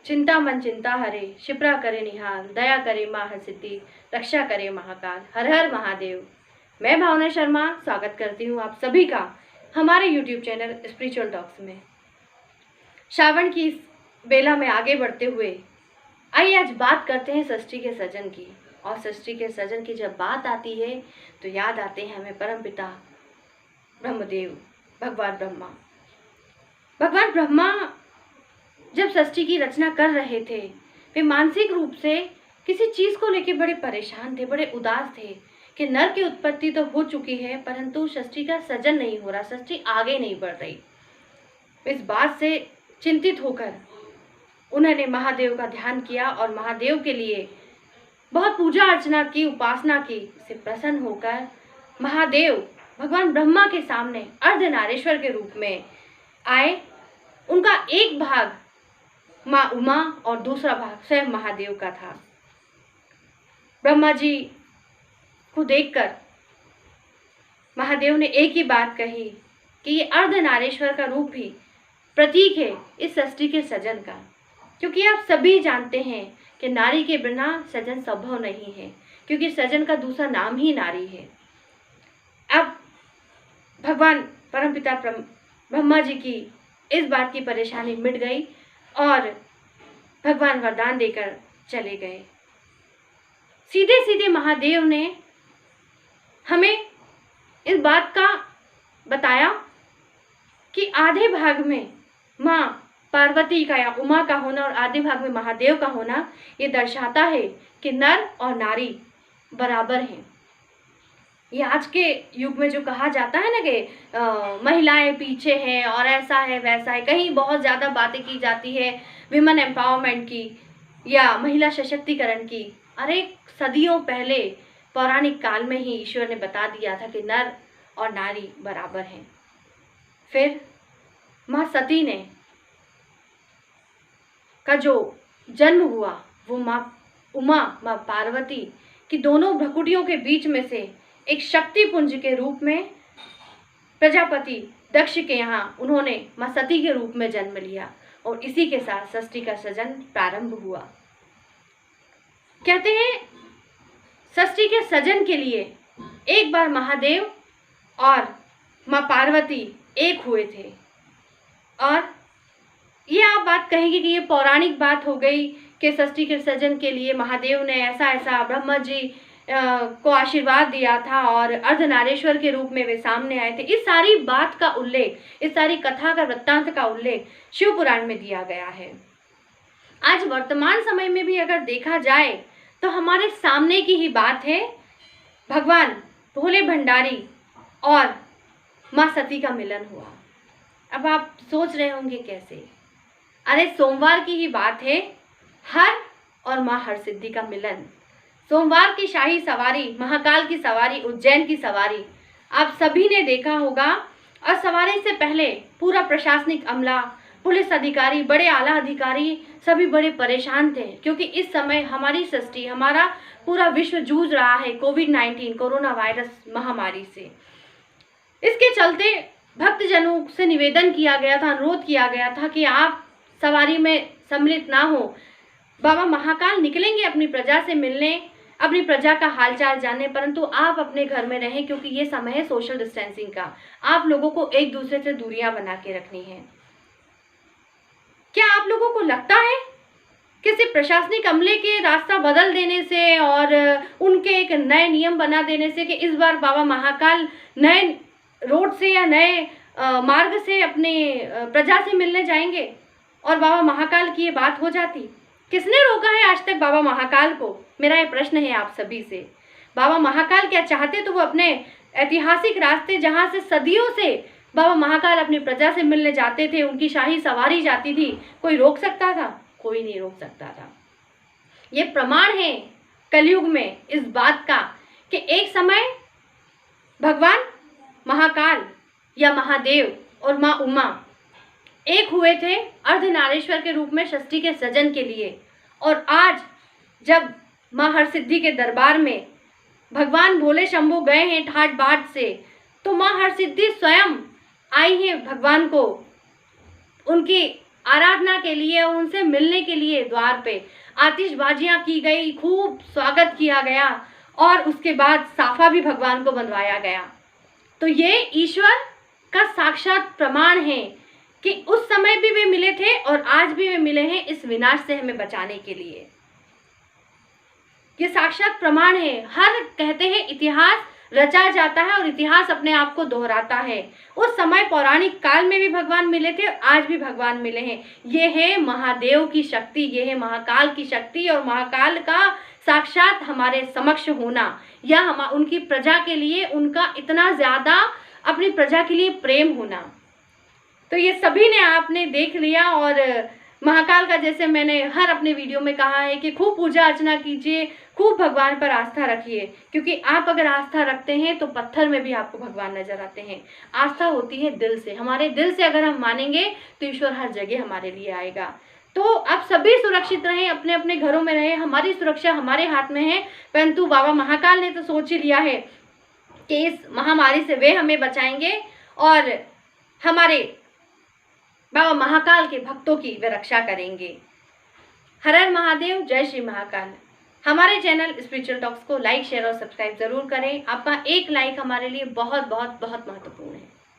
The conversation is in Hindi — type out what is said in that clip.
चिंता मन चिंता हरे, शिप्रा करे निहाल, दया करे माँ हर सिद्धि, रक्षा करे महाकाल। हर हर महादेव। मैं भावना शर्मा स्वागत करती हूँ आप सभी का हमारे YouTube चैनल स्पिरिचुअल टॉक्स में। श्रावण की इस बेला में आगे बढ़ते हुए आइए आज बात करते हैं षष्ठी के सजन की। और षष्ठी के सजन की जब बात आती है तो याद आते हैं हमें परमपिता ब्रह्मदेव, भगवान ब्रह्मा। भगवान ब्रह्मा जब षष्ठी की रचना कर रहे थे वे मानसिक रूप से किसी चीज़ को लेकर बड़े परेशान थे, बड़े उदास थे कि नर की उत्पत्ति तो हो चुकी है परंतु षष्ठी का सजन नहीं हो रहा, षष्ठी आगे नहीं बढ़ रही। इस बात से चिंतित होकर उन्होंने महादेव का ध्यान किया और महादेव के लिए बहुत पूजा अर्चना की, उपासना की। से प्रसन्न होकर महादेव भगवान ब्रह्मा के सामने अर्धनारीश्वर के रूप में आए। उनका एक भाग माँ उमा और दूसरा भाग स्वयं महादेव का था। ब्रह्मा जी को देखकर महादेव ने एक ही बात कही कि ये अर्धनारीश्वर का रूप ही प्रतीक है इस षष्ठी के सजन का, क्योंकि आप सभी जानते हैं कि नारी के बिना सजन संभव नहीं है, क्योंकि सजन का दूसरा नाम ही नारी है। अब भगवान परमपिता ब्रह्मा जी की इस बात की परेशानी मिट गई और भगवान वरदान देकर चले गए। सीधे सीधे महादेव ने हमें इस बात का बताया कि आधे भाग में माँ पार्वती का या उमा का होना और आधे भाग में महादेव का होना ये दर्शाता है कि नर और नारी बराबर हैं। ये आज के युग में जो कहा जाता है ना कि महिलाएं पीछे हैं और ऐसा है वैसा है, कहीं बहुत ज़्यादा बातें की जाती है विमेन एम्पावरमेंट की या महिला सशक्तिकरण की। अरे सदियों पहले पौराणिक काल में ही ईश्वर ने बता दिया था कि नर और नारी बराबर हैं। फिर माँ सती ने का जो जन्म हुआ वो माँ उमा, माँ पार्वती की दोनों भ्रकुटियों के बीच में से एक शक्ति पुंज के रूप में प्रजापति दक्ष के यहाँ उन्होंने माँ सती के रूप में जन्म लिया और इसी के साथ षष्ठी का सजन प्रारंभ हुआ। कहते हैं षष्ठी के सजन के लिए एक बार महादेव और माँ पार्वती एक हुए थे। और ये आप बात कहेंगे कि ये पौराणिक बात हो गई कि षष्ठी के सजन के लिए महादेव ने ऐसा ऐसा ब्रह्मा जी को आशीर्वाद दिया था और अर्धनारीश्वर के रूप में वे सामने आए थे। इस सारी बात का उल्लेख, इस सारी कथा का वृत्तांत का उल्लेख शिव पुराण में दिया गया है। आज वर्तमान समय में भी अगर देखा जाए तो हमारे सामने की ही बात है। भगवान भोले भंडारी और माँ सती का मिलन हुआ। अब आप सोच रहे होंगे कैसे? अरे सोमवार की ही बात है, हर और माँ हर सिद्धि का मिलन। सोमवार की शाही सवारी, महाकाल की सवारी, उज्जैन की सवारी आप सभी ने देखा होगा। और सवारी से पहले पूरा प्रशासनिक अमला, पुलिस अधिकारी, बड़े आला अधिकारी सभी बड़े परेशान थे, क्योंकि इस समय हमारी षष्ठी, हमारा पूरा विश्व जूझ रहा है कोविड-19 कोरोना वायरस महामारी से। इसके चलते भक्तजनों से निवेदन किया गया था, अनुरोध किया गया था कि आप सवारी में सम्मिलित ना हो। बाबा महाकाल निकलेंगे अपनी प्रजा से मिलने, अपनी प्रजा का हालचाल जानने, परंतु आप अपने घर में रहें, क्योंकि ये समय है सोशल डिस्टेंसिंग का। आप लोगों को एक दूसरे से दूरियां बना के रखनी है। क्या आप लोगों को लगता है कि सिर्फ प्रशासनिक अमले के रास्ता बदल देने से और उनके एक नए नियम बना देने से कि इस बार बाबा महाकाल नए रोड से या नए मार्ग से अपने प्रजा से मिलने जाएंगे और बाबा महाकाल की ये बात हो जाती? किसने रोका है आज तक बाबा महाकाल को? मेरा ये प्रश्न है आप सभी से। बाबा महाकाल क्या चाहते तो वो अपने ऐतिहासिक रास्ते, जहाँ से सदियों से बाबा महाकाल अपनी प्रजा से मिलने जाते थे, उनकी शाही सवारी जाती थी, कोई रोक सकता था? कोई नहीं रोक सकता था। ये प्रमाण है कलयुग में इस बात का कि एक समय भगवान महाकाल या महादेव और माँ उमा एक हुए थे अर्धनारीश्वर के रूप में षष्ठी के सजन के लिए। और आज जब माँ हरसिद्धि के दरबार में भगवान भोले शंभू गए हैं ठाट बाट से, तो माँ हरसिद्धि स्वयं आई है भगवान को उनकी आराधना के लिए, उनसे मिलने के लिए द्वार पे आतिशबाजियां की गई, खूब स्वागत किया गया और उसके बाद साफा भी भगवान को बंधवाया गया। तो ये ईश्वर का साक्षात प्रमाण है कि उस समय भी वे मिले थे और आज भी वे मिले हैं इस विनाश से हमें बचाने के लिए। ये साक्षात प्रमाण है। हर कहते हैं इतिहास रचा जाता है और इतिहास अपने आप को दोहराता है। उस समय पौराणिक काल में भी भगवान मिले थे और आज भी भगवान मिले हैं। ये है महादेव की शक्ति, ये है महाकाल की शक्ति और महाकाल का साक्षात हमारे समक्ष होना, या हम उनकी प्रजा के लिए उनका इतना ज़्यादा अपनी प्रजा के लिए प्रेम होना। तो ये सभी ने आपने देख लिया। और महाकाल का जैसे मैंने हर अपने वीडियो में कहा है कि खूब पूजा अर्चना कीजिए, खूब भगवान पर आस्था रखिए, क्योंकि आप अगर आस्था रखते हैं तो पत्थर में भी आपको भगवान नजर आते हैं। आस्था होती है दिल से, हमारे दिल से अगर हम मानेंगे तो ईश्वर हर जगह हमारे लिए आएगा। तो आप सभी सुरक्षित रहें, अपने अपने घरों में रहें, हमारी सुरक्षा हमारे हाथ में है। परंतु बाबा महाकाल ने तो सोच ही लिया है कि इस महामारी से वे हमें बचाएंगे और हमारे बाबा महाकाल के भक्तों की वे रक्षा करेंगे। हर हर महादेव, जय श्री महाकाल। हमारे चैनल स्पिरिचुअल टॉक्स को लाइक, शेयर और सब्सक्राइब जरूर करें। आपका एक लाइक हमारे लिए बहुत बहुत बहुत महत्वपूर्ण है।